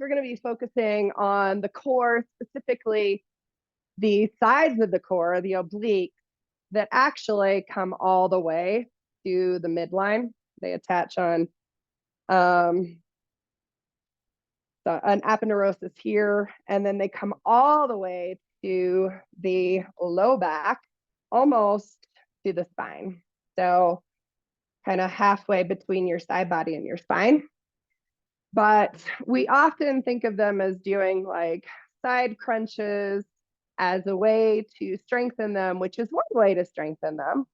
we're going to be focusing on the core, specifically the sides of the core, the obliques, that actually come all the way to the midline. They attach on an aponeurosis here, and then they come all the way to the low back, almost to the spine. So kind of halfway between your side body and your spine. But we often think of them as doing like side crunches as a way to strengthen them, which is one way to strengthen them.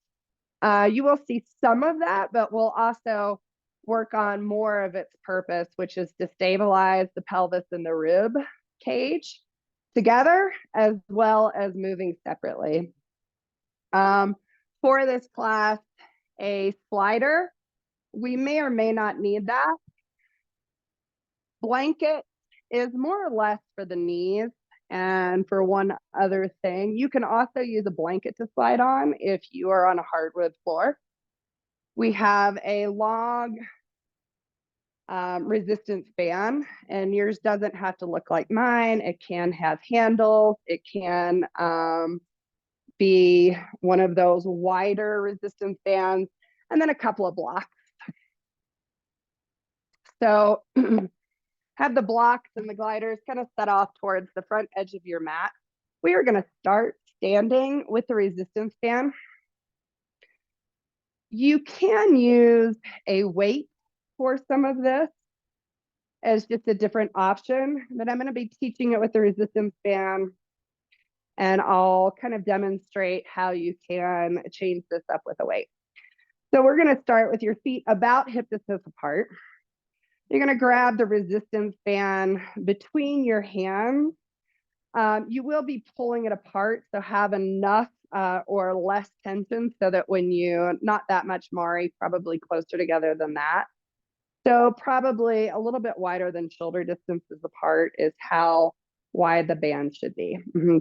You will see some of that, but we'll also work on more of its purpose, which is to stabilize the pelvis and the rib cage together, as well as moving separately. For this class, a slider, we may or may not need that. Blanket is more or less for the knees and for one other thing. You can also use a blanket to slide on if you are on a hardwood floor. We have a long resistance band, and yours doesn't have to look like mine. It can have handles. It can be one of those wider resistance bands, and then a couple of blocks. So have the blocks and the gliders kind of set off towards the front edge of your mat. We are going to start standing with the resistance band. You can use a weight for some of this as just a different option, but I'm going to be teaching it with the resistance band, and I'll kind of demonstrate how you can change this up with a weight. So we're going to start with your feet about hip distance apart. You're going to grab the resistance band between your hands. You will be pulling it apart, so have enough or less tension so that when you, not that much Mari, probably closer together than that. So probably a little bit wider than shoulder distances apart is how wide the band should be.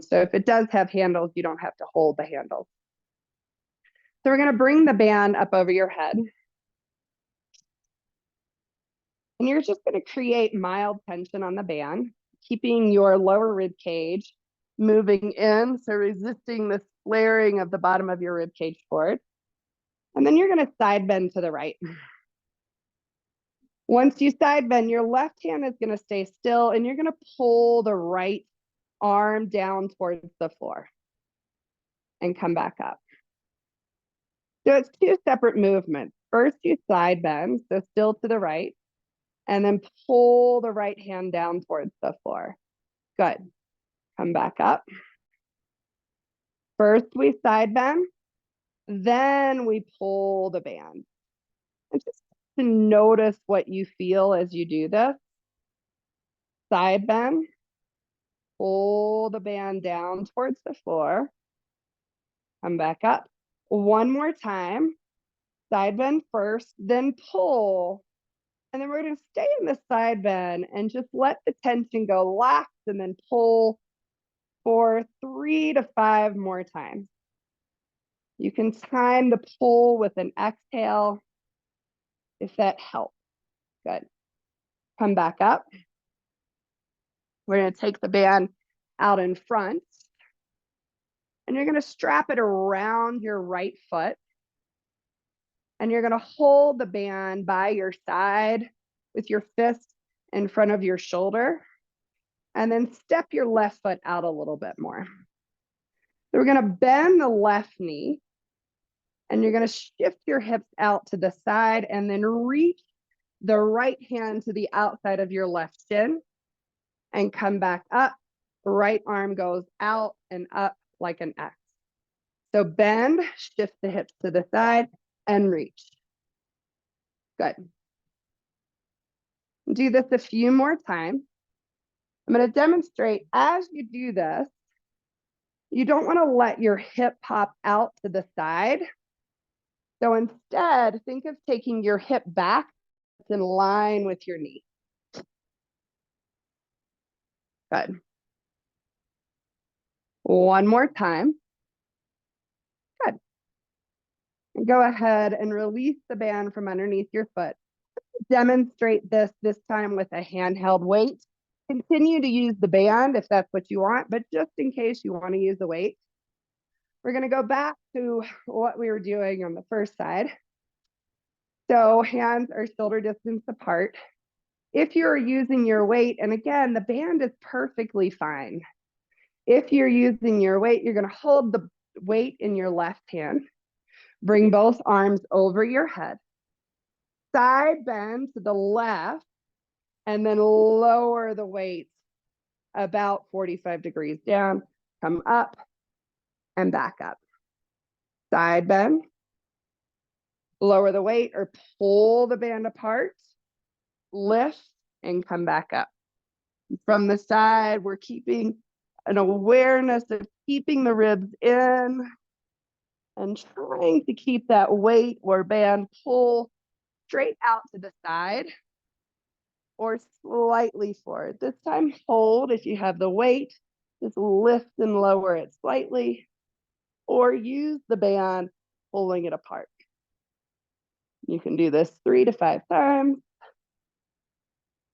So if it does have handles, you don't have to hold the handles. So we're going to bring the band up over your head. And you're just going to create mild tension on the band, keeping your lower rib cage moving in, so resisting the flaring of the bottom of your rib cage forward. And then you're going to side bend to the right. Once you side bend, your left hand is going to stay still, and you're going to pull the right arm down towards the floor and come back up. So it's two separate movements. First, you side bend, so still to the right, and then pull the right hand down towards the floor. Good. Come back up. First, we side bend, then we pull the band. And just to notice what you feel as you do this. Side bend, pull the band down towards the floor. Come back up. One more time. Side bend first, then pull. And then we're going to stay in the side bend and just let the tension go, relax, and then pull for 3 to 5 more times. You can time the pull with an exhale if that helps. Good. Come back up. We're going to take the band out in front, and you're going to strap it around your right foot. And you're going to hold the band by your side with your fist in front of your shoulder, and then step your left foot out a little bit more. So we're going to bend the left knee, and you're going to shift your hips out to the side, and then reach the right hand to the outside of your left shin and come back up. Right arm goes out and up like an X. So bend, shift the hips to the side, and reach. Good. Do this a few more times. I'm going to demonstrate as you do this, you don't want to let your hip pop out to the side. So instead, think of taking your hip back in line with your knee. Good. One more time. Good. And go ahead and release the band from underneath your foot. Demonstrate this time with a handheld weight. Continue to use the band if that's what you want, but just in case you want to use the weight, we're going to go back to what we were doing on the first side. So hands are shoulder distance apart. If you're using your weight, and again, the band is perfectly fine. If you're using your weight, you're going to hold the weight in your left hand. Bring both arms over your head. Side bend to the left, and then lower the weight about 45 degrees down. Come up and back up. Side bend. Lower the weight or pull the band apart. Lift and come back up. From the side, we're keeping an awareness of keeping the ribs in and trying to keep that weight or band pull straight out to the side or slightly forward. This time, hold if you have the weight. Just lift and lower it slightly, or use the band pulling it apart. You can do this 3 to 5 times,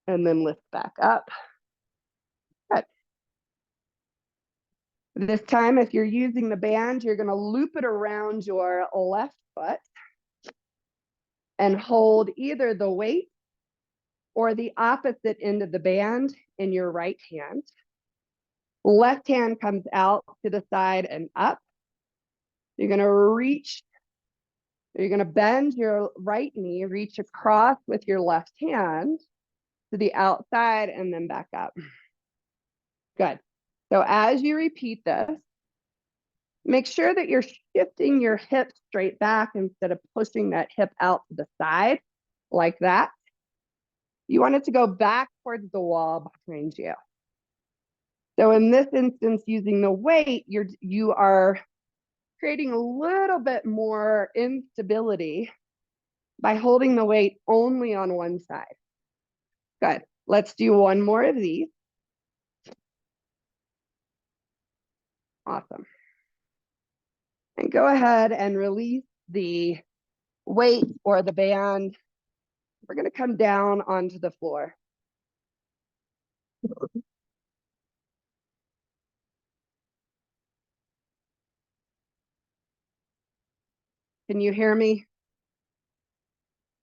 and then lift back up. Good. This time, if you're using the band, you're going to loop it around your left foot and hold either the weight or the opposite end of the band in your right hand. Left hand comes out to the side and up. You're going to reach, you're going to bend your right knee, reach across with your left hand to the outside and then back up. Good. So as you repeat this, make sure that you're shifting your hips straight back instead of pushing that hip out to the side like that. You want it to go back towards the wall behind you. So in this instance, using the weight, you are creating a little bit more instability by holding the weight only on one side. Good. Let's do one more of these. Awesome. And go ahead and release the weight or the band. We're going to come down onto the floor. Can you hear me?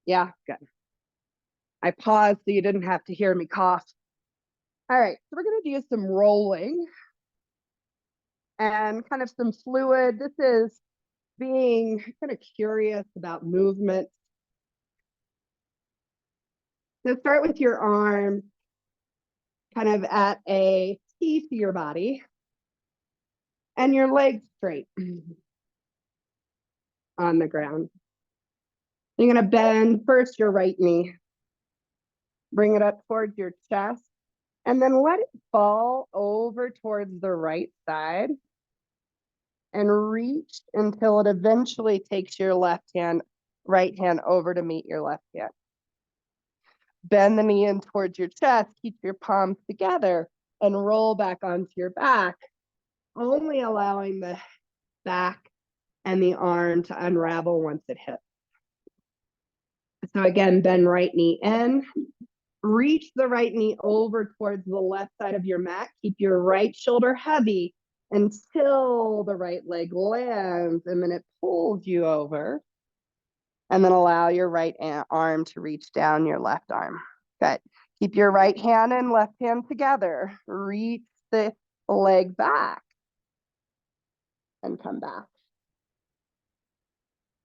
Yeah, good. I paused so you didn't have to hear me cough. All right, so we're going to do some rolling and kind of some fluid. This is being kind of curious about movement. So start with your arms kind of at a T to your body and your legs straight on the ground. You're going to bend first your right knee, bring it up towards your chest, and then let it fall over towards the right side and reach until it eventually takes your right hand over to meet your left hand. Bend the knee in towards your chest, keep your palms together, and roll back onto your back, only allowing the back and the arm to unravel once it hits. So again, bend right knee in, reach the right knee over towards the left side of your mat, keep your right shoulder heavy until the right leg lands, and then it pulls you over, and then allow your right arm to reach down your left arm. Good. Keep your right hand and left hand together. Reach the leg back and come back.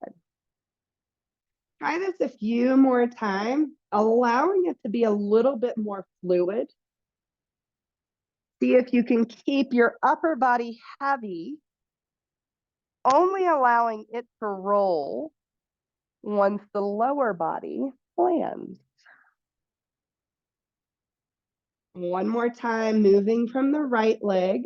Good. Try this a few more times, allowing it to be a little bit more fluid. See if you can keep your upper body heavy, only allowing it to roll once the lower body lands. One more time, moving from the right leg.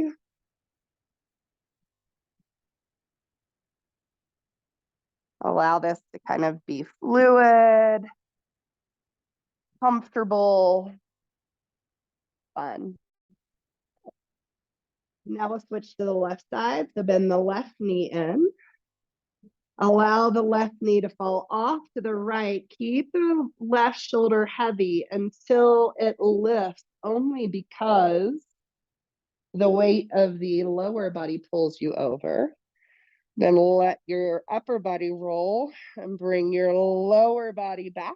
Allow this to kind of be fluid, comfortable, fun. Now we'll switch to the left side. So bend the left knee in. Allow the left knee to fall off to the right. Keep the left shoulder heavy until it lifts, only because the weight of the lower body pulls you over. Then let your upper body roll and bring your lower body back.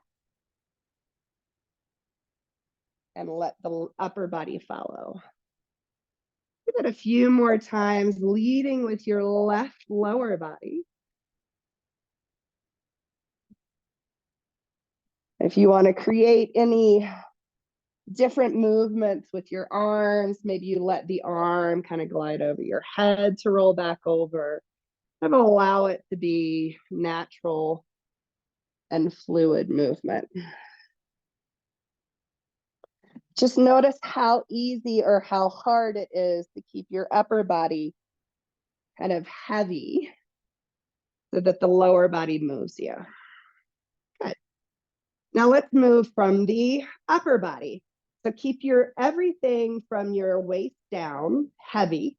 And let the upper body follow. Give it a few more times, leading with your left lower body. If you want to create any different movements with your arms, maybe you let the arm kind of glide over your head to roll back over. Kind of allow it to be natural and fluid movement. Just notice how easy or how hard it is to keep your upper body kind of heavy so that the lower body moves you. Good. Now let's move from the upper body. So keep your everything from your waist down heavy.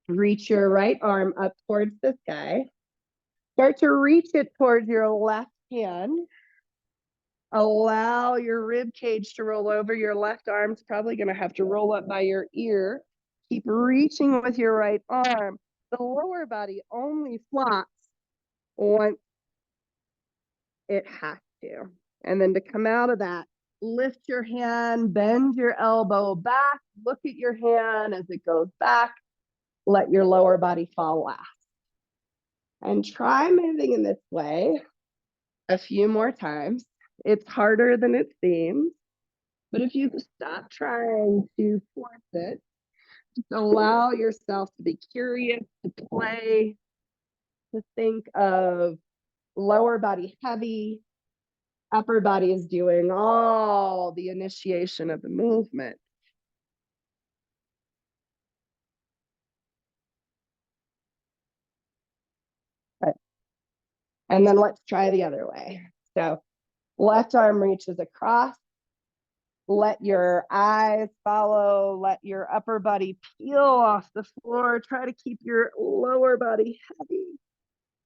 Reach your right arm up towards the sky. Start to reach it towards your left hand. Allow your rib cage to roll over. Your left arm's probably going to have to roll up by your ear. Keep reaching with your right arm. The lower body only flops once it has to. And then to come out of that, lift your hand, bend your elbow back, look at your hand as it goes back. Let your lower body fall last. And try moving in this way a few more times. It's harder than it seems, but if you stop trying to force it, just allow yourself to be curious, to play, to think of lower body heavy, upper body is doing all the initiation of the movement. And then let's try the other way. So left arm reaches across. Let your eyes follow. Let your upper body peel off the floor. Try to keep your lower body heavy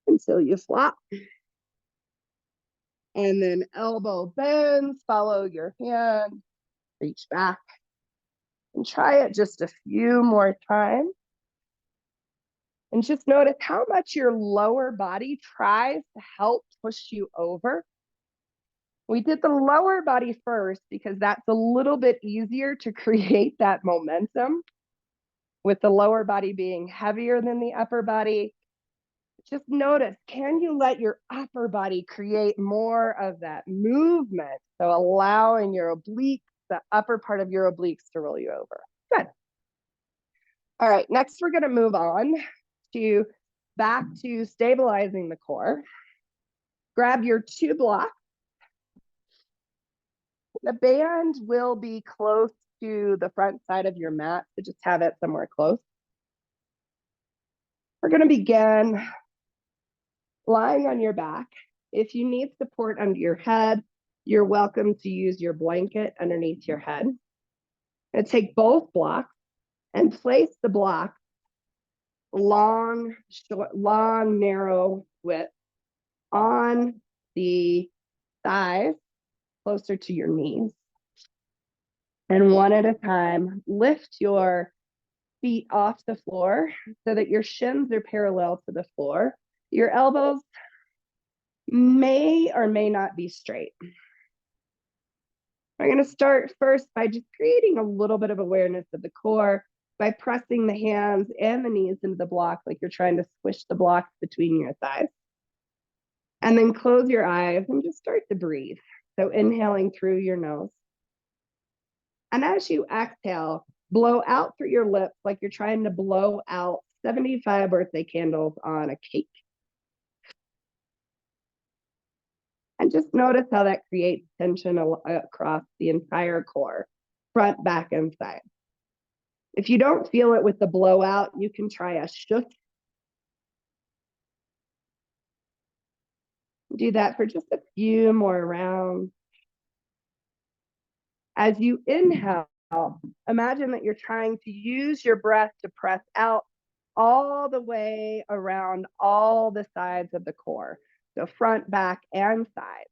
until you flop. And then elbow bends, follow your hand, reach back. And try it just a few more times. And just notice how much your lower body tries to help push you over. We did the lower body first because that's a little bit easier to create that momentum, with the lower body being heavier than the upper body. Just notice, can you let your upper body create more of that movement? So allowing your obliques, the upper part of your obliques, to roll you over. Good. All right, next we're going to move on to back to stabilizing the core. Grab your 2 blocks. The band will be close to the front side of your mat, so just have it somewhere close. We're going to begin lying on your back. If you need support under your head, you're welcome to use your blanket underneath your head. And take both blocks and place the block long, short, long, narrow width on the thighs closer to your knees. And one at a time, lift your feet off the floor so that your shins are parallel to the floor. Your elbows may or may not be straight. I'm going to start first by just creating a little bit of awareness of the core by pressing the hands and the knees into the block like you're trying to squish the blocks between your thighs. And then close your eyes and just start to breathe. So inhaling through your nose. And as you exhale, blow out through your lips like you're trying to blow out 75 birthday candles on a cake. And just notice how that creates tension across the entire core, front, back, and side. If you don't feel it with the blowout, you can try a shook. Do that for just a few more rounds. As you inhale, imagine that you're trying to use your breath to press out all the way around all the sides of the core. So front, back, and side.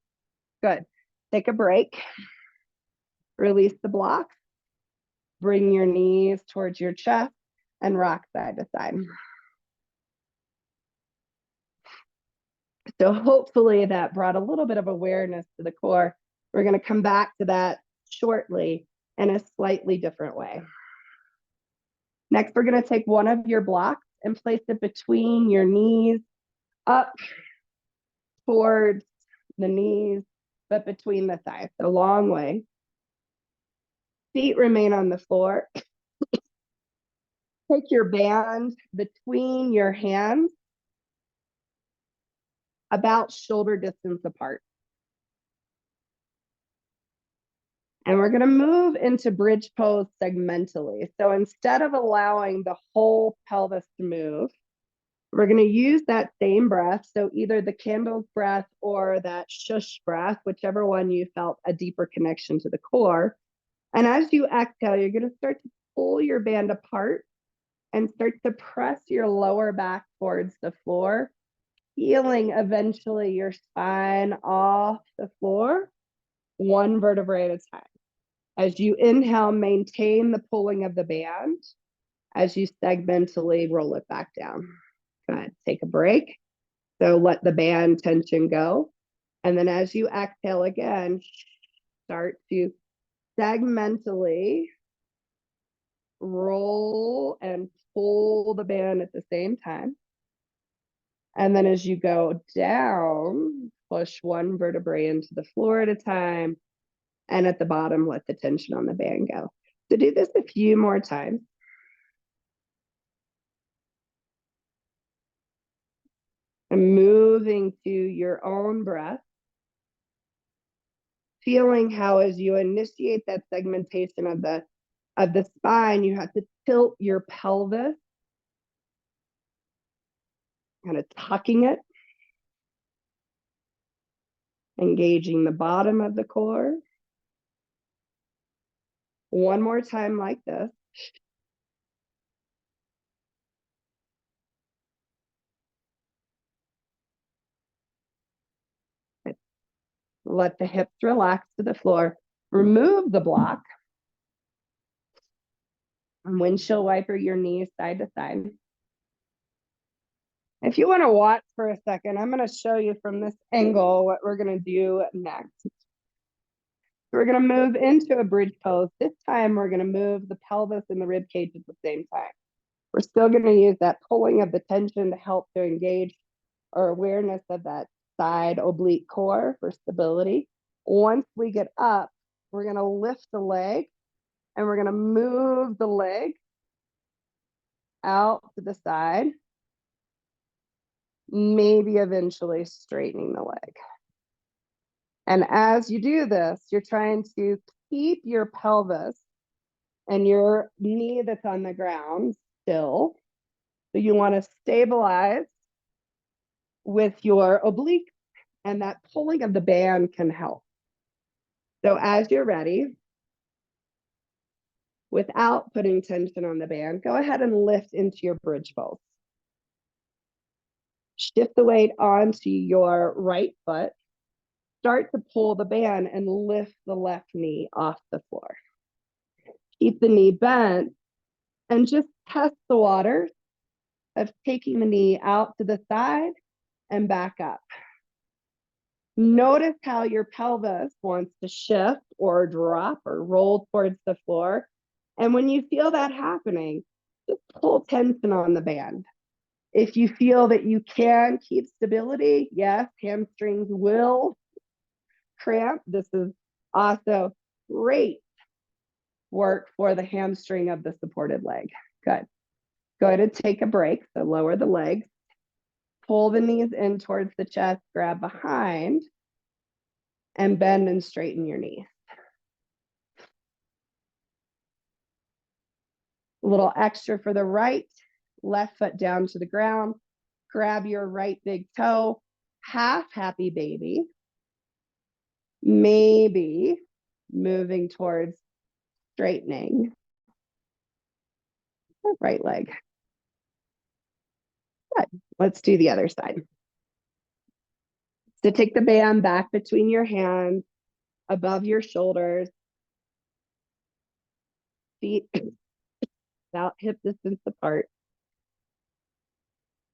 Good. Take a break. Release the blocks. Bring your knees towards your chest and rock side to side. So hopefully that brought a little bit of awareness to the core. We're going to come back to that shortly in a slightly different way. Next, we're going to take one of your blocks and place it between your knees, up towards the knees, but between the thighs, so long way. Feet remain on the floor. Take your band between your hands, about shoulder distance apart. And we're going to move into bridge pose segmentally. So instead of allowing the whole pelvis to move, we're going to use that same breath. So either the candle breath or that shush breath, whichever one you felt a deeper connection to the core. And as you exhale, you're going to start to pull your band apart and start to press your lower back towards the floor, feeling eventually your spine off the floor, one vertebrae at a time. As you inhale, maintain the pulling of the band. As you segmentally roll it back down. Good. Take a break. So let the band tension go. And then as you exhale again, start to segmentally roll and pull the band at the same time. And then as you go down, push one vertebrae into the floor at a time. And at the bottom, let the tension on the band go. So do this a few more times. And moving to your own breath. Feeling how as you initiate that segmentation of the spine, you have to tilt your pelvis, kind of tucking it, engaging the bottom of the core. One more time like this. Let the hips relax to the floor. Remove the block. And windshield wiper your knees side to side. If you want to watch for a second, I'm going to show you from this angle what we're going to do next. We're going to move into a bridge pose. This time, we're going to move the pelvis and the rib cage at the same time. We're still going to use that pulling of the tension to help to engage our awareness of that side oblique core for stability. Once we get up, we're going to lift the leg and we're going to move the leg out to the side, maybe eventually straightening the leg. And as you do this, you're trying to keep your pelvis and your knee that's on the ground still. So you want to stabilize with your oblique, and that pulling of the band can help. So as you're ready, without putting tension on the band, go ahead and lift into your bridge pose. Shift the weight onto your right foot. Start to pull the band and lift the left knee off the floor. Keep the knee bent and just test the waters of taking the knee out to the side and back up. Notice how your pelvis wants to shift or drop or roll towards the floor. And when you feel that happening, just pull tension on the band. If you feel that you can keep stability, yes, hamstrings will cramp. This is also great work for the hamstring of the supported leg. Good. Go ahead and take a break. So lower the legs, pull the knees in towards the chest, grab behind, and bend and straighten your knees. A little extra for the right, left foot down to the ground. Grab your right big toe, half happy baby. Maybe moving towards straightening the right leg. Good. Let's do the other side. So take the band back between your hands, above your shoulders, feet about hip distance apart.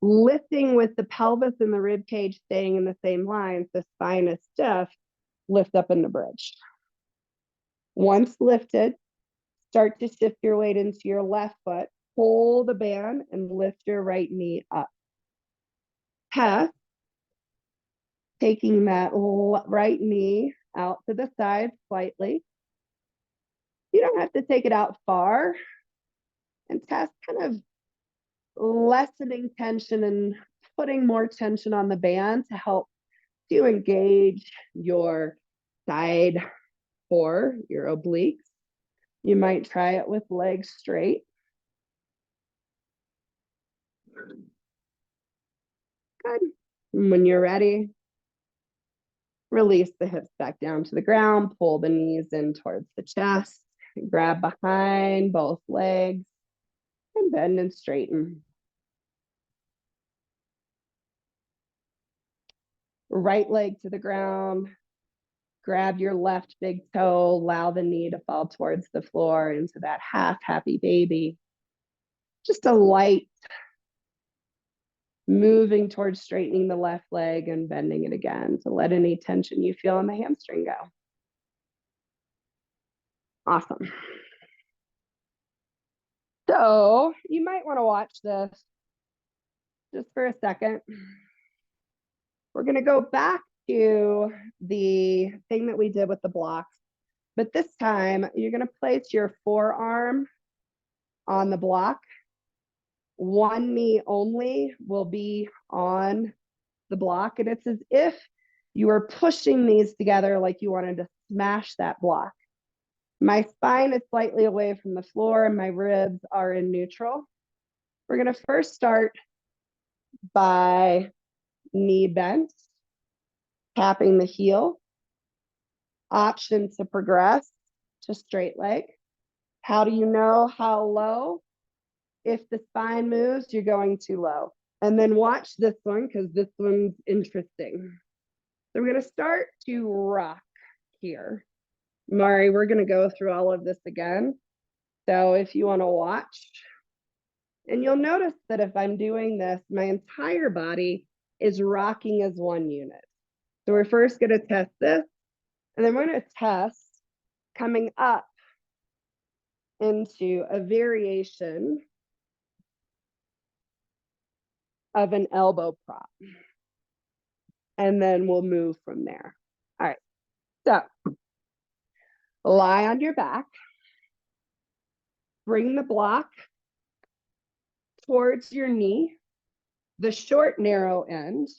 Lifting with the pelvis and the rib cage staying in the same line, so spine is stiff, lift up in the bridge. Once lifted, start to shift your weight into your left foot, hold the band and lift your right knee up. Test, taking that right knee out to the side slightly. You don't have to take it out far, and test kind of lessening tension and putting more tension on the band to help to engage your side core, your obliques. You might try it with legs straight. Good. And when you're ready, release the hips back down to the ground, pull the knees in towards the chest, grab behind both legs, and bend and straighten. Right leg to the ground, grab your left big toe, allow the knee to fall towards the floor into that half happy baby. Just a light moving towards straightening the left leg and bending it again to let any tension you feel in the hamstring go. Awesome. So you might want to watch this just for a second. We're going to go back to the thing that we did with the blocks, but this time you're going to place your forearm on the block. One knee only will be on the block, and it's as if you are pushing these together like you wanted to smash that block. My spine is slightly away from the floor and my ribs are in neutral. We're going to first start by knee bent, tapping the heel. Option to progress to straight leg. How do you know how low? If the spine moves, you're going too low. And then watch this one because this one's interesting. So we're going to start to rock here. Mari, we're going to go through all of this again. So if you want to watch, and you'll notice that if I'm doing this, my entire body is rocking as one unit. So we're first going to test this, and then we're going to test coming up into a variation of an elbow prop. And then we'll move from there. All right, so lie on your back. Bring the block towards your knee, the short, narrow end,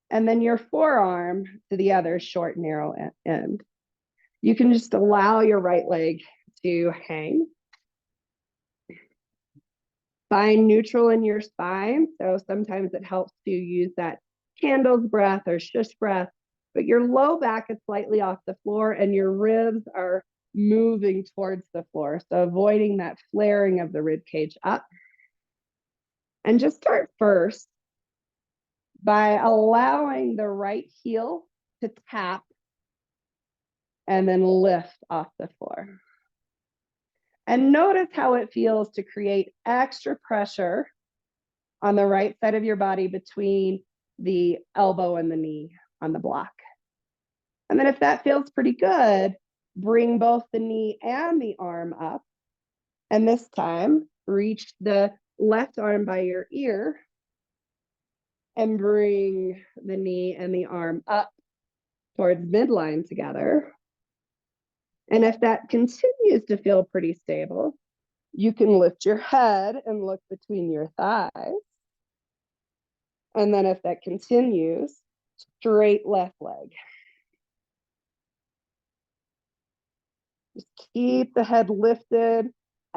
and then your forearm to the other short, narrow end. You can just allow your right leg to hang. Find neutral in your spine. So sometimes it helps to use that candle's breath or shush breath, but your low back is slightly off the floor and your ribs are moving towards the floor. So avoiding that flaring of the rib cage up. And just start first by allowing the right heel to tap and then lift off the floor. And notice how it feels to create extra pressure on the right side of your body between the elbow and the knee on the block. And then if that feels pretty good, bring both the knee and the arm up. And this time, reach the left arm by your ear and bring the knee and the arm up towards midline together. And if that continues to feel pretty stable, you can lift your head and look between your thighs. And then if that continues, straight left leg. Just keep the head lifted,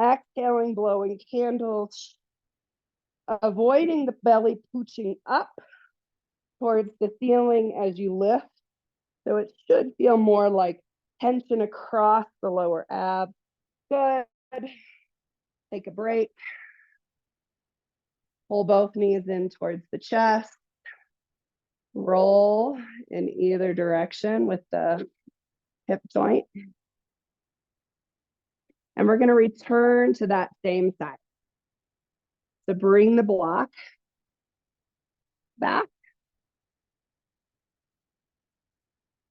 exhaling, blowing candles, avoiding the belly pooching up towards the ceiling as you lift. So it should feel more like tension across the lower abs. Good. Take a break. Pull both knees in towards the chest. Roll in either direction with the hip joint. And we're going to return to that same side. So bring the block back.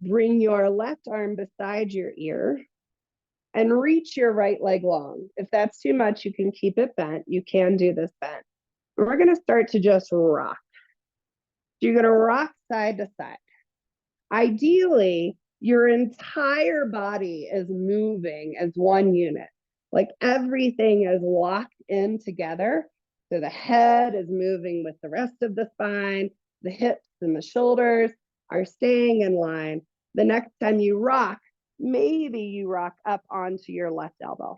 Bring your left arm beside your ear and reach your right leg long. If that's too much, you can keep it bent. You can do this bent. We're going to start to just rock. You're going to rock side to side. Ideally, your entire body is moving as one unit. Like everything is locked in together. So the head is moving with the rest of the spine. The hips and the shoulders are staying in line. The next time you rock, maybe you rock up onto your left elbow.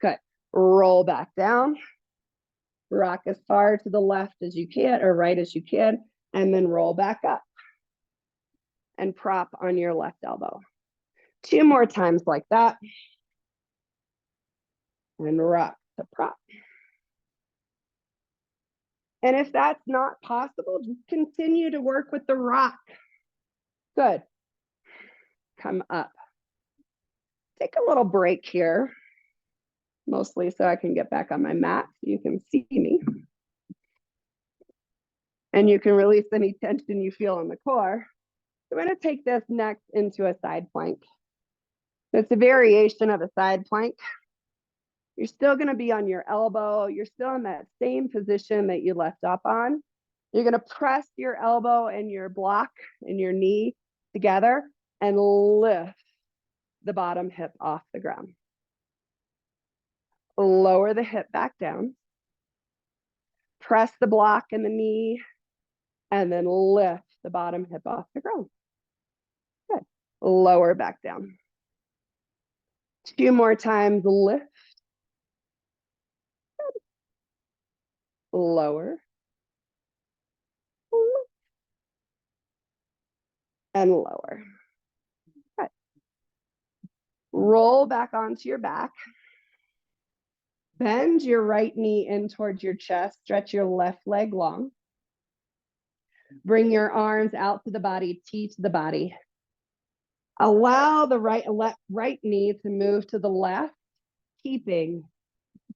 Good. Roll back down. Rock as far to the left as you can or right as you can, and then roll back up and prop on your left elbow. 2 more times like that. And rock to prop. And if that's not possible, just continue to work with the rock. Good. Come up. Take a little break here, mostly so I can get back on my mat so you can see me. And you can release any tension you feel in the core. So I'm going to take this next into a side plank. So it's a variation of a side plank. You're still going to be on your elbow. You're still in that same position that you left up on. You're going to press your elbow and your block and your knee together and lift the bottom hip off the ground. Lower the hip back down. Press the block and the knee and then lift the bottom hip off the ground. Good. Lower back down. 2 more times, lift. Good. Lower. Lift. And lower. Good. Roll back onto your back. Bend your right knee in towards your chest. Stretch your left leg long. Bring your arms out to the body, T to the body. Allow the right knee to move to the left, keeping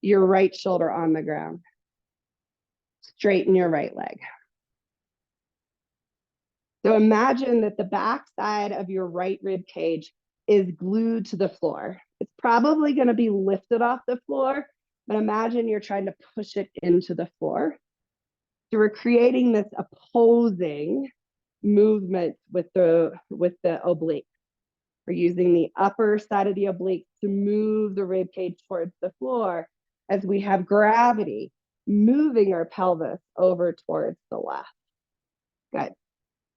your right shoulder on the ground. Straighten your right leg. So imagine that the back side of your right rib cage is glued to the floor. It's probably going to be lifted off the floor, but imagine you're trying to push it into the floor. So we're creating this opposing movement with the oblique. We're using the upper side of the oblique to move the rib cage towards the floor as we have gravity moving our pelvis over towards the left. Good.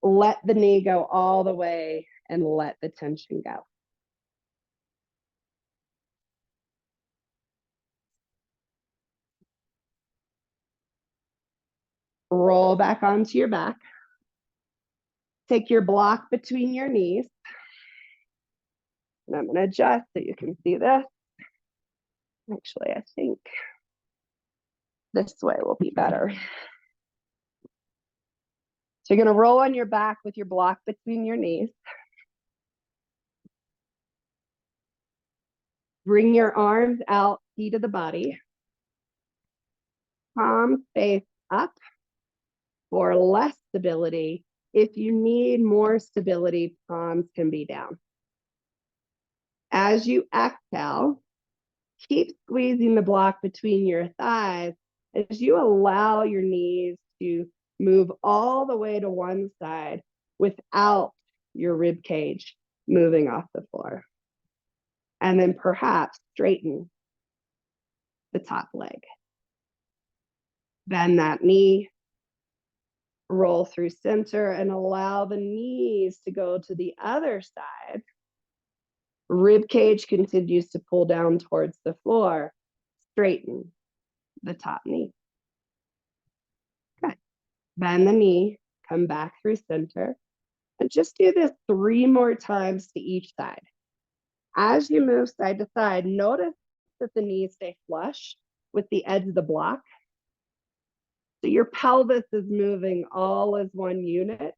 Let the knee go all the way and let the tension go. Roll back onto your back. Take your block between your knees. And I'm going to adjust so you can see this. Actually, I think this way will be better. So you're going to roll on your back with your block between your knees. Bring your arms out, feet of the body. Palms face up for less stability. If you need more stability, palms can be down. As you exhale, keep squeezing the block between your thighs as you allow your knees to move all the way to one side without your rib cage moving off the floor. And then perhaps straighten the top leg. Bend that knee, roll through center, and allow the knees to go to the other side. Rib cage continues to pull down towards the floor. Straighten the top knee. Good. Bend the knee, come back through center, and just do this 3 more times to each side. As you move side to side, notice that the knees stay flush with the edge of the block. So your pelvis is moving all as one unit.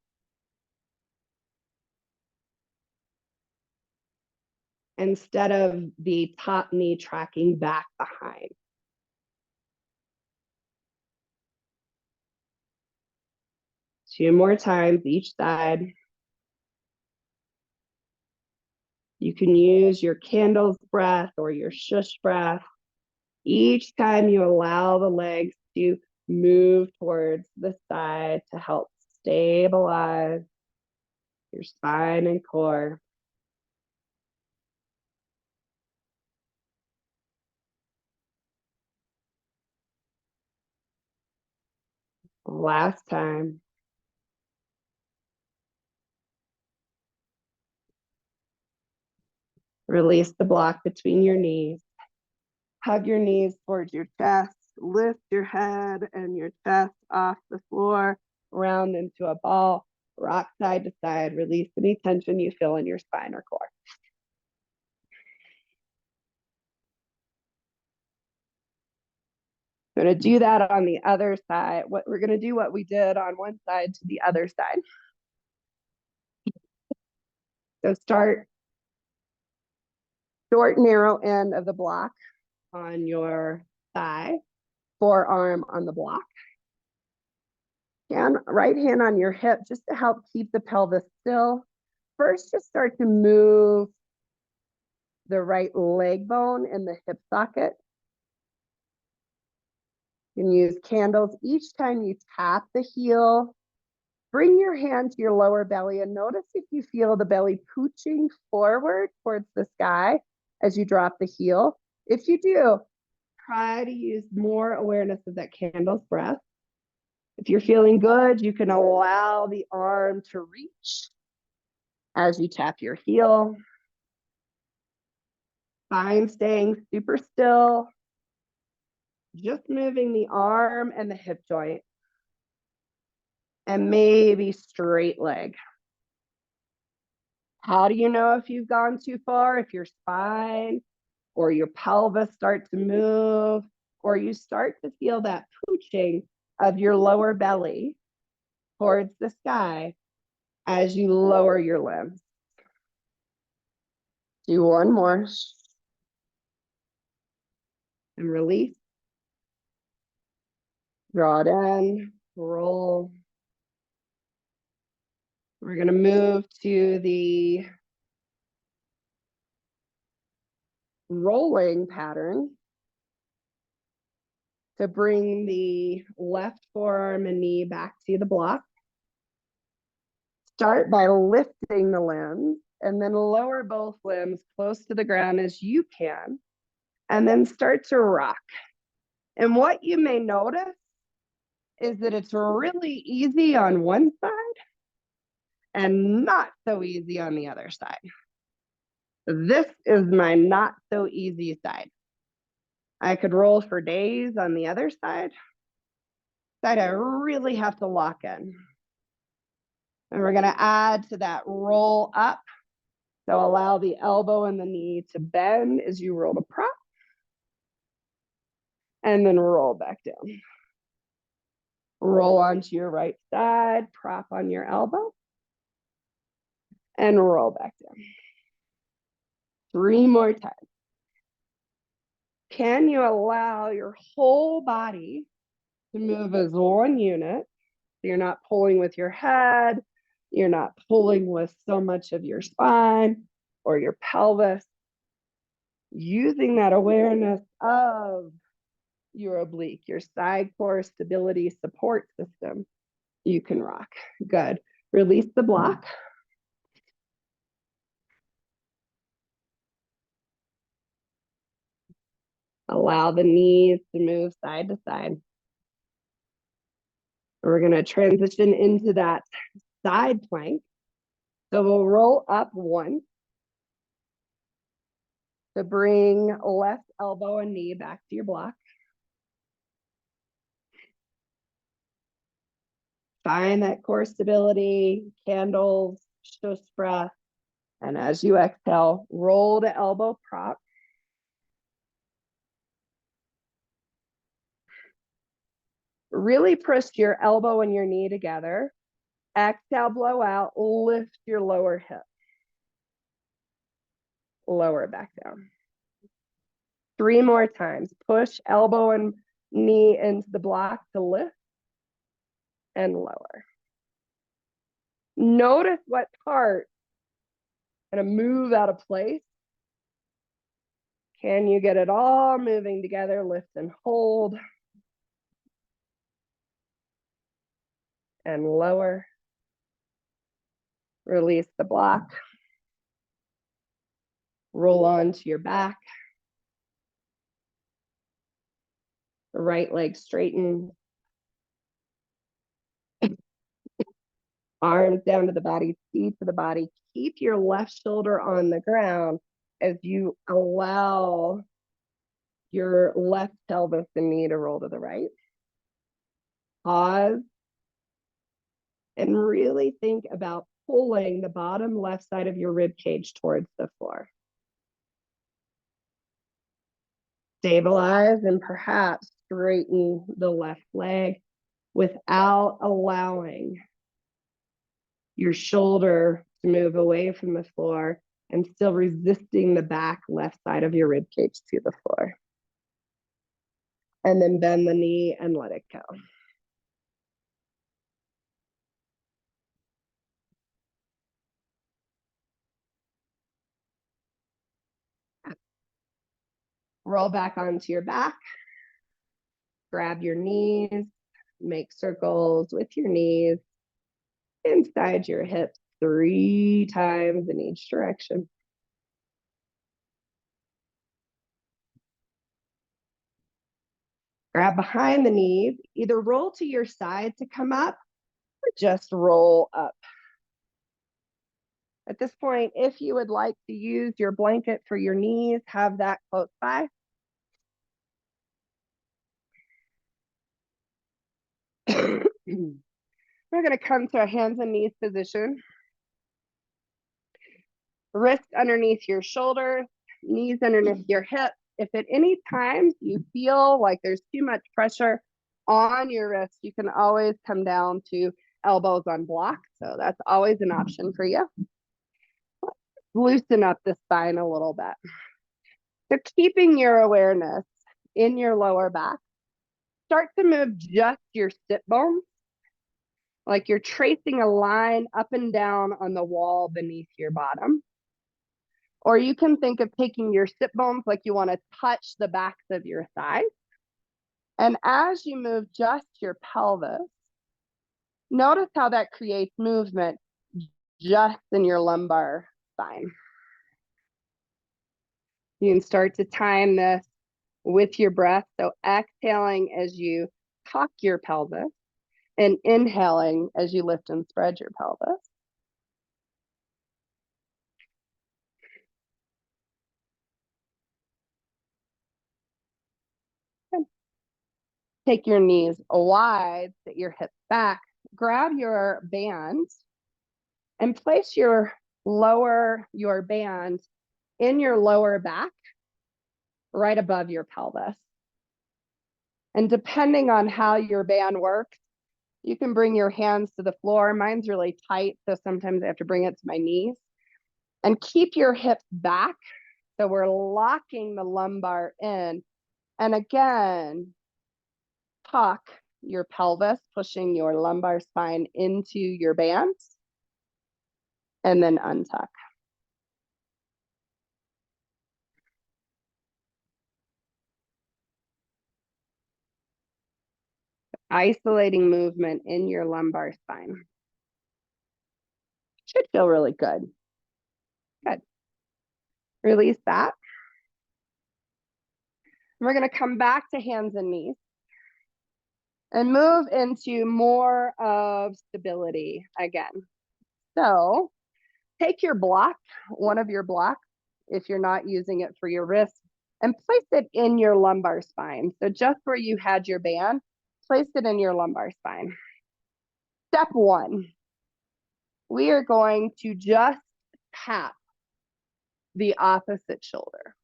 Instead of the top knee tracking back behind. Two more times each side. You can use your candle's breath or your shush breath. Each time you allow the legs to move towards the side to help stabilize your spine and core. Last time. Release the block between your knees. Hug your knees towards your chest. Lift your head and your chest off the floor, round into a ball. Rock side to side. Release any tension you feel in your spine or core. We're going to do that on the other side. We're going to do what we did on one side to the other side. So start short, narrow end of the block on your thigh, forearm on the block. Right hand on your hip just to help keep the pelvis still. First, just start to move the right leg bone in the hip socket. You can use candles. Each time you tap the heel, bring your hand to your lower belly and notice if you feel the belly pooching forward towards the sky as you drop the heel. If you do, try to use more awareness of that candle's breath. If you're feeling good, you can allow the arm to reach as you tap your heel. Spine staying super still. Just moving the arm and the hip joint. And maybe straight leg. How do you know if you've gone too far? If your spine or your pelvis start to move, or you start to feel that pooching of your lower belly towards the sky as you lower your limbs. Do one more. And release. Draw it in, roll. We're going to move to the rolling pattern to bring the left forearm and knee back to the block. Start by lifting the limbs and then lower both limbs close to the ground as you can, and then start to rock. And what you may notice is that it's really easy on one side and not so easy on the other side. This is my not so easy side. I could roll for days on the other side. I really have to lock in. And we're going to add to that roll up. So allow the elbow and the knee to bend as you roll to prop. And then roll back down. Roll onto your right side, prop on your elbow. And roll back down. 3 more times. Can you allow your whole body to move as one unit? So you're not pulling with your head. You're not pulling with so much of your spine or your pelvis. Using that awareness of your oblique, your side core stability support system, you can rock. Good. Release the block. Allow the knees to move side to side. We're going to transition into that side plank. So we'll roll up one to bring left elbow and knee back to your block. Find that core stability, candles, shush breath. And as you exhale, roll to elbow prop. Really push your elbow and your knee together. Exhale, blow out, lift your lower hip. Lower back down. 3 more times. Push elbow and knee into the block to lift and lower. Notice what part going to move out of place. Can you get it all moving together? Lift and hold. And lower. Release the block. Roll onto your back. The right leg straighten. Arms down to the body, feet to the body. Keep your left shoulder on the ground as you allow your left pelvis and knee to roll to the right. Pause. And really think about pulling the bottom left side of your rib cage towards the floor. Stabilize and perhaps straighten the left leg without allowing your shoulder to move away from the floor and still resisting the back left side of your rib cage to the floor. And then bend the knee and let it go. Roll back onto your back. Grab your knees. Make circles with your knees inside your hips 3 times in each direction. Grab behind the knees. Either roll to your side to come up or just roll up. At this point, if you would like to use your blanket for your knees, have that close by. We're going to come to a hands and knees position. Wrists underneath your shoulders, knees underneath your hips. If at any time you feel like there's too much pressure on your wrists, you can always come down to elbows on block. So that's always an option for you. Loosen up the spine a little bit. So keeping your awareness in your lower back, start to move just your sit bones, like you're tracing a line up and down on the wall beneath your bottom. Or you can think of taking your sit bones like you want to touch the backs of your thighs. And as you move just your pelvis, notice how that creates movement just in your lumbar spine. You can start to time this with your breath. So exhaling as you cock your pelvis and inhaling as you lift and spread your pelvis. Take your knees wide, sit your hips back, grab your band and place your band in your lower back, right above your pelvis. And depending on how your band works, you can bring your hands to the floor. Mine's really tight, so sometimes I have to bring it to my knees. And keep your hips back, so we're locking the lumbar in. And again, tuck your pelvis, pushing your lumbar spine into your bands, and then untuck. Isolating movement in your lumbar spine. Should feel really good. Good. Release that. We're going to come back to hands and knees and move into more of stability again. So take your block, one of your blocks, if you're not using it for your wrist, and place it in your lumbar spine. So just where you had your band, place it in your lumbar spine. Step 1, we are going to just tap the opposite shoulder.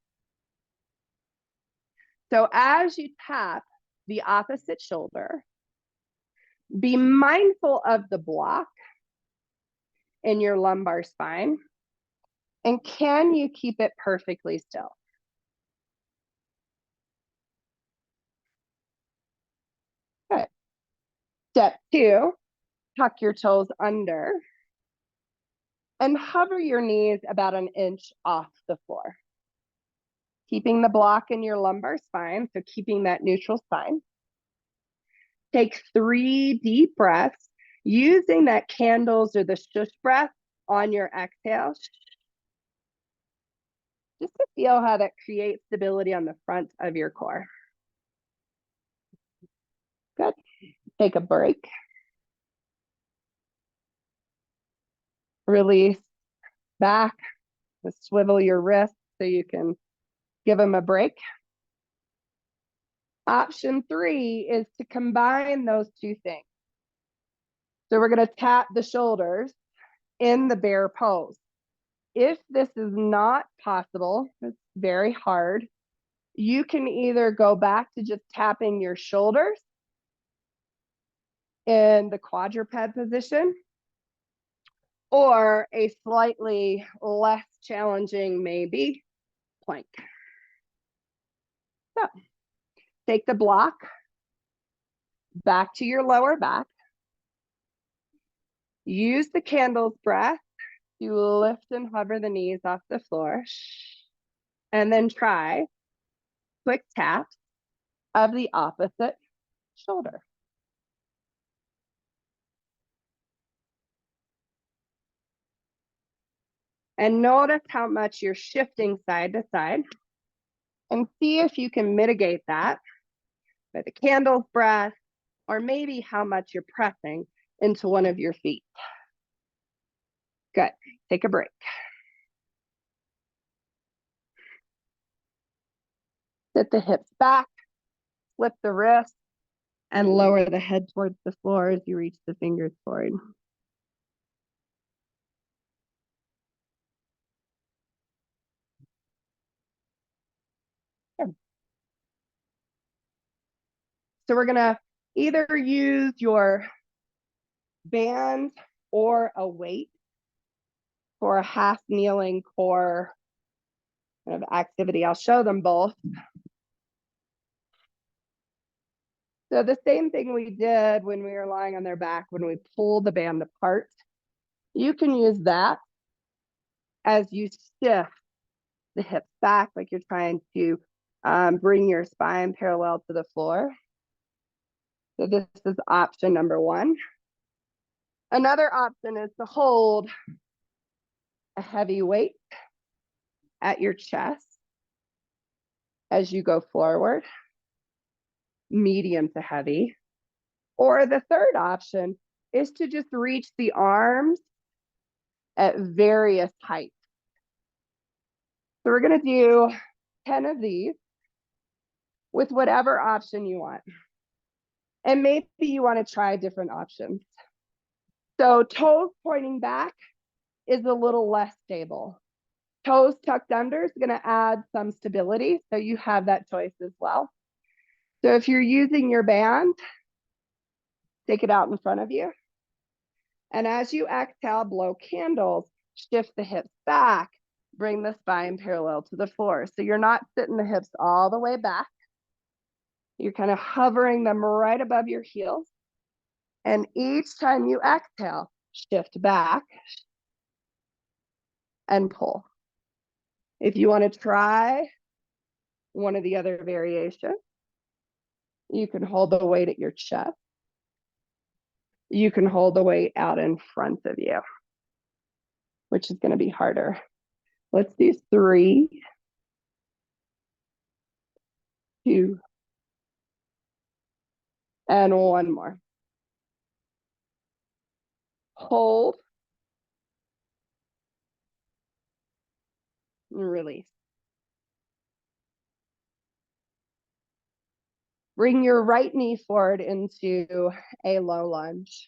So as you tap the opposite shoulder, Be mindful of the block in your lumbar spine. And can you keep it perfectly still? Good. Step 2, tuck your toes under and hover your knees about an inch off the floor. Keeping the block in your lumbar spine, so keeping that neutral spine. Take 3 deep breaths, using that candles or the shush breath on your exhale. Just to feel how that creates stability on the front of your core. Good. Take a break. Release back. Swivel your wrists so you can give them a break. Option 3 is to combine those 2 things. So we're going to tap the shoulders in the bear pose. If this is not possible, it's very hard, you can either go back to just tapping your shoulders in the quadruped position, or a slightly less challenging, maybe, plank. So take the block back to your lower back. Use the candle's breath to lift and hover the knees off the floor. And then try quick taps of the opposite shoulder. And notice how much you're shifting side to side. And see if you can mitigate that by the candle's breath, or maybe how much you're pressing into one of your feet. Good. Take a break. Sit the hips back, flip the wrists, and lower the head towards the floor as you reach the fingers forward. Good. So we're gonna either use your band or a weight for a half kneeling core kind of activity. I'll show them both. So the same thing we did when we were lying on their back, when we pulled the band apart, you can use that as you stiff the hips back, like you're trying to bring your spine parallel to the floor. So this is option number 1. Another option is to hold a heavy weight at your chest as you go forward, medium to heavy. Or the third option is to just reach the arms at various heights. So we're going to do 10 of these with whatever option you want. And maybe you want to try different options. So toes pointing back is a little less stable. Toes tucked under is going to add some stability, so you have that choice as well. So if you're using your band, take it out in front of you. And as you exhale, blow candles, shift the hips back, bring the spine parallel to the floor. So you're not sitting the hips all the way back. You're kind of hovering them right above your heels. And each time you exhale, shift back and pull. If you want to try one of the other variations, you can hold the weight at your chest. You can hold the weight out in front of you, which is going to be harder. Let's do 3, 2, and 1 more. Hold and release. Bring your right knee forward into a low lunge.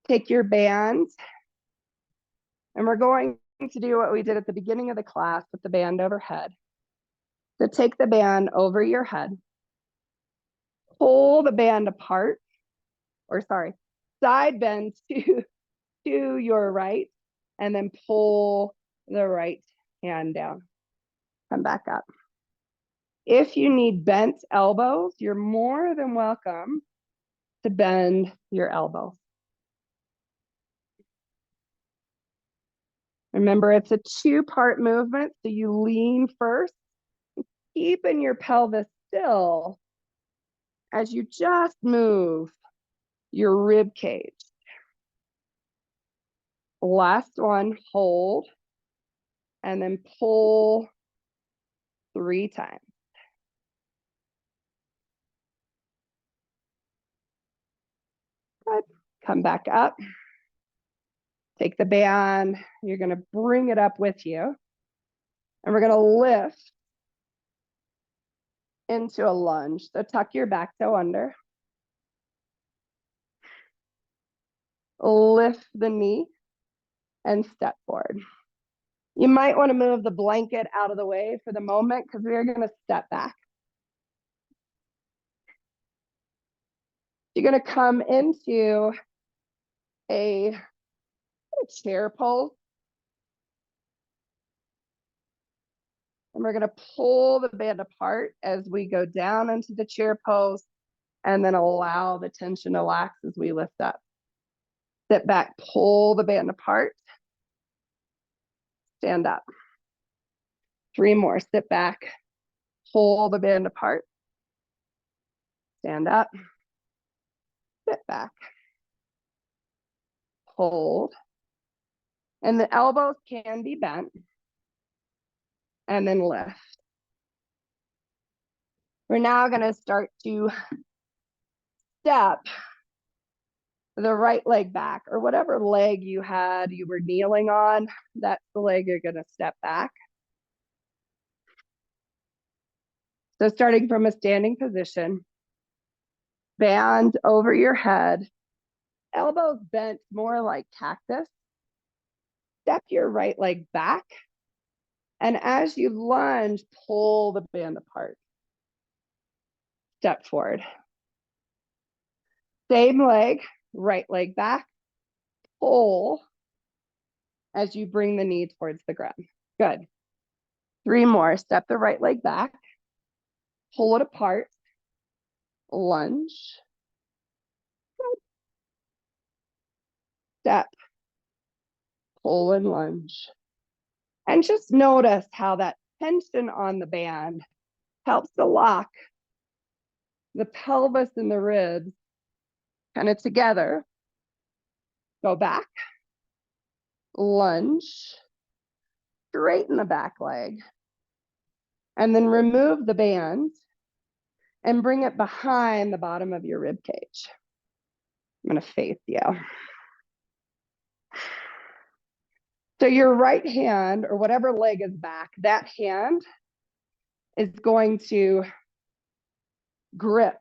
Take your band, and we're going to do what we did at the beginning of the class with the band overhead. So take the band over your head, pull the band apart, or sorry, side bend to your right, and then pull the right hand down. Come back up. If you need bent elbows, you're more than welcome to bend your elbows. Remember, it's a two-part movement, so you lean first, keeping your pelvis still as you just move your rib cage. Last one, hold, and then pull 3 times. Good. Come back up. Take the band. You're going to bring it up with you. And we're going to lift into a lunge. So tuck your back toe under. Lift the knee and step forward. You might want to move the blanket out of the way for the moment because we are going to step back. You're going to come into a chair pose. And we're going to pull the band apart as we go down into the chair pose and then allow the tension to relax as we lift up. Sit back, pull the band apart. Stand up. 3 more. Sit back, pull the band apart. Stand up. Sit back. Hold. And the elbows can be bent. And then lift. We're now going to start to step the right leg back, or whatever leg you were kneeling on, that's the leg you're going to step back. So starting from a standing position, band over your head, elbows bent more like cactus. Step your right leg back. And as you lunge, pull the band apart. Step forward. Same leg, right leg back. Pull as you bring the knee towards the ground. Good. 3 more. Step the right leg back. Pull it apart. Lunge. Step. Pull and lunge. And just notice how that tension on the band helps to lock the pelvis and the ribs kind of together. Go back. Lunge. Straighten the back leg. And then remove the band and bring it behind the bottom of your rib cage. I'm going to face you. So your right hand, or whatever leg is back, that hand is going to grip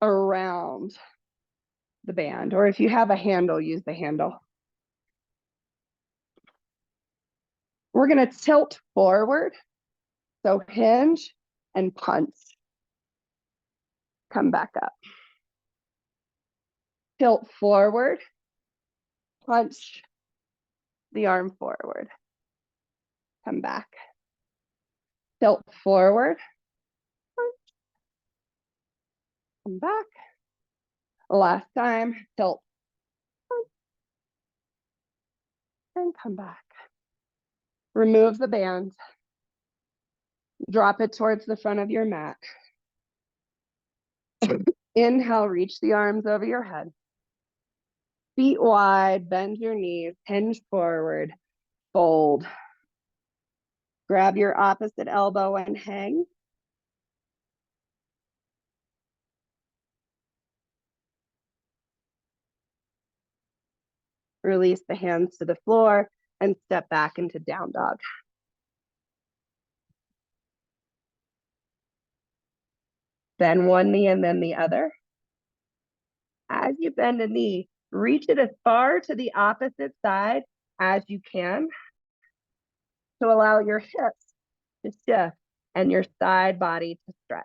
around the band. Or if you have a handle, use the handle. We're going to tilt forward. So hinge and punch. Come back up. Tilt forward. Punch the arm forward. Come back. Tilt forward. Punch. Come back. Last time. Tilt. Punch. And come back. Remove the band. Drop it towards the front of your mat. Inhale, reach the arms over your head. Feet wide, bend your knees, hinge forward, fold. Grab your opposite elbow and hang. Release the hands to the floor and step back into down dog. Bend one knee and then the other. As you bend a knee, reach it as far to the opposite side as you can to allow your hips to shift and your side body to stretch.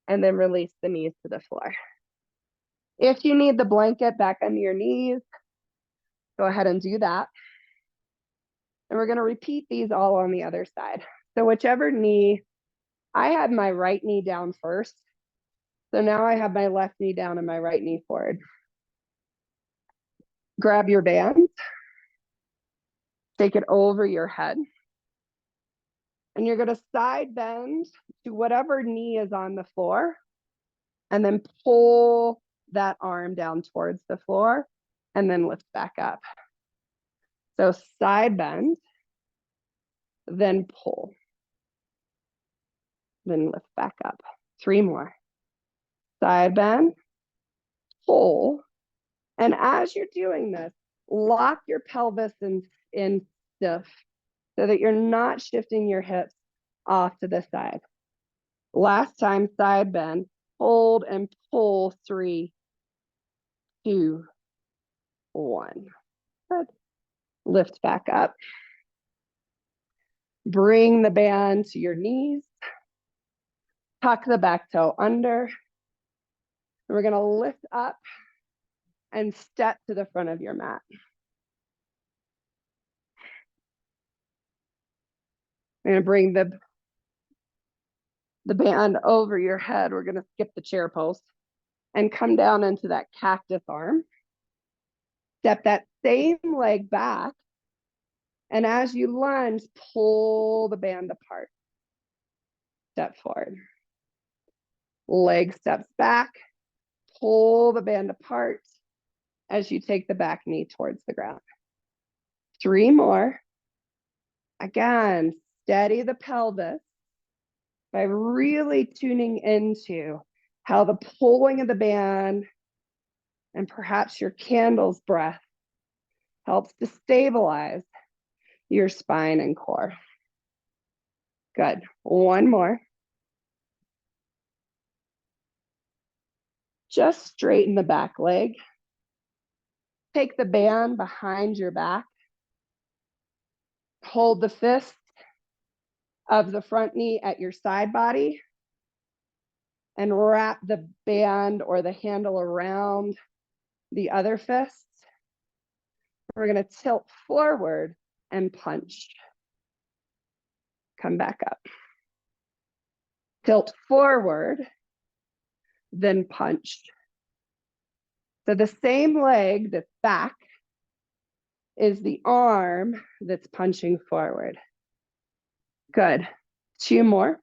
And then release the knees to the floor. If you need the blanket back under your knees, go ahead and do that. And we're going to repeat these all on the other side. So whichever knee, I had my right knee down first. So now I have my left knee down and my right knee forward. Grab your band, take it over your head. And you're going to side bend to whatever knee is on the floor and then pull that arm down towards the floor and then lift back up. So side bend, then pull, then lift back up. 3 more. Side bend, pull. And as you're doing this, lock your pelvis in stiff so that you're not shifting your hips off to the side. Last time, side bend, hold and pull. 3, 2, 1. Good. Lift back up. Bring the band to your knees. Tuck the back toe under. We're going to lift up and step to the front of your mat. We're going to bring the band over your head. We're going to skip the chair post and come down into that cactus arm. Step that same leg back. And as you lunge, pull the band apart. Step forward. Leg steps back. Pull the band apart as you take the back knee towards the ground. 3 more. Again, steady the pelvis by really tuning into how the pulling of the band and perhaps your candle's breath helps to stabilize your spine and core. Good. 1 more. Just straighten the back leg. Take the band behind your back. Hold the fist of the front knee at your side body and wrap the band or the handle around the other fist. We're going to tilt forward and punch. Come back up. Tilt forward, then punch. So the same leg that's back is the arm that's punching forward. Good. 2 more.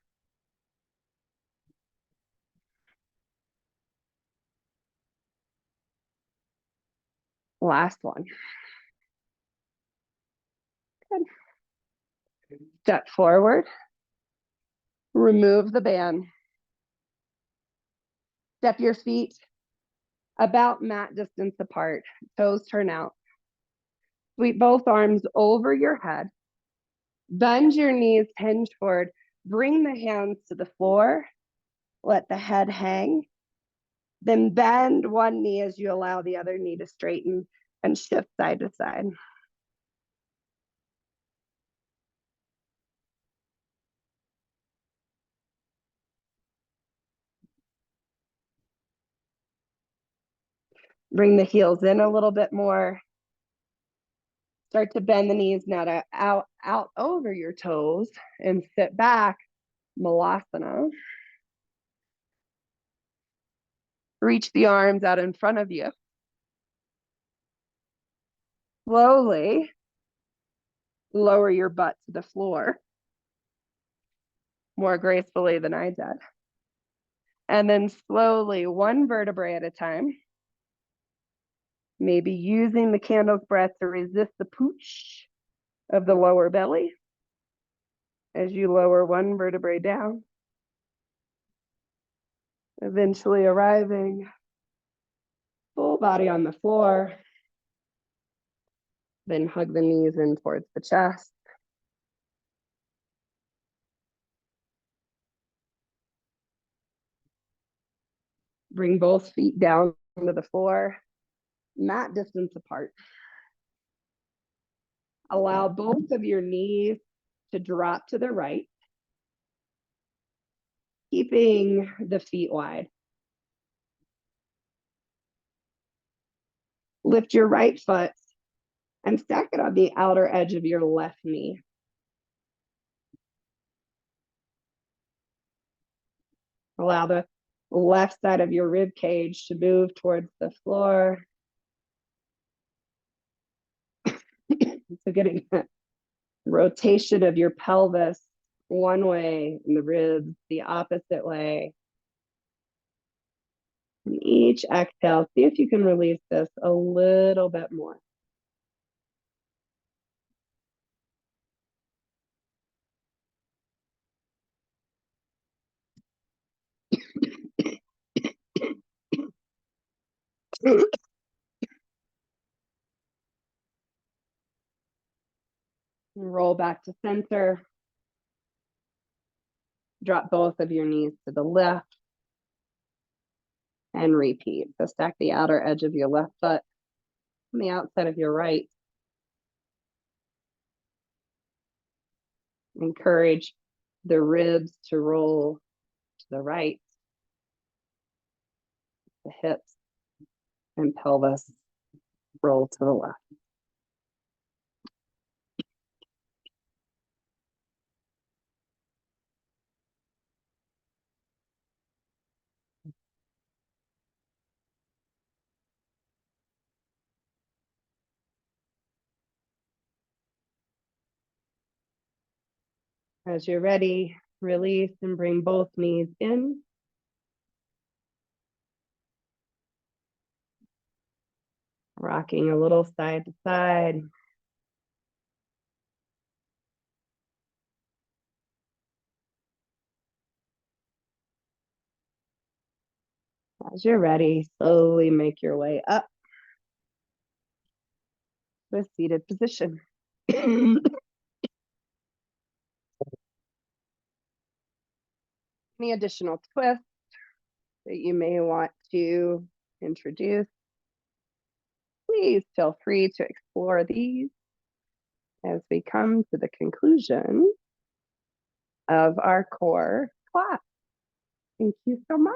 Last one. Good. Step forward. Remove the band. Step your feet about mat distance apart. Toes turn out. Sweep both arms over your head. Bend your knees, hinge forward. Bring the hands to the floor. Let the head hang. Then bend one knee as you allow the other knee to straighten and shift side to side. Bring the heels in a little bit more. Start to bend the knees now to out over your toes and sit back, Malasana. Reach the arms out in front of you. Slowly lower your butt to the floor, more gracefully than I did. And then slowly, 1 vertebrae at a time, maybe using the candle's breath to resist the pooch of the lower belly as you lower 1 vertebrae down, eventually arriving full body on the floor. Then hug the knees in towards the chest. Bring both feet down to the floor, mat distance apart. Allow both of your knees to drop to the right, keeping the feet wide. Lift your right foot and stack it on the outer edge of your left knee. Allow the left side of your rib cage to move towards the floor. So getting that rotation of your pelvis one way and the ribs the opposite way. And each exhale, see if you can release this a little bit more. Roll back to center. Drop both of your knees to the left and repeat. So stack the outer edge of your left foot on the outside of your right. Encourage the ribs to roll to the right, the hips and pelvis roll to the left. As you're ready, release and bring both knees in. Rocking a little side to side. As you're ready, slowly make your way up to a seated position. Any additional twists that you may want to introduce, please feel free to explore these as we come to the conclusion of our core class. Thank you so much.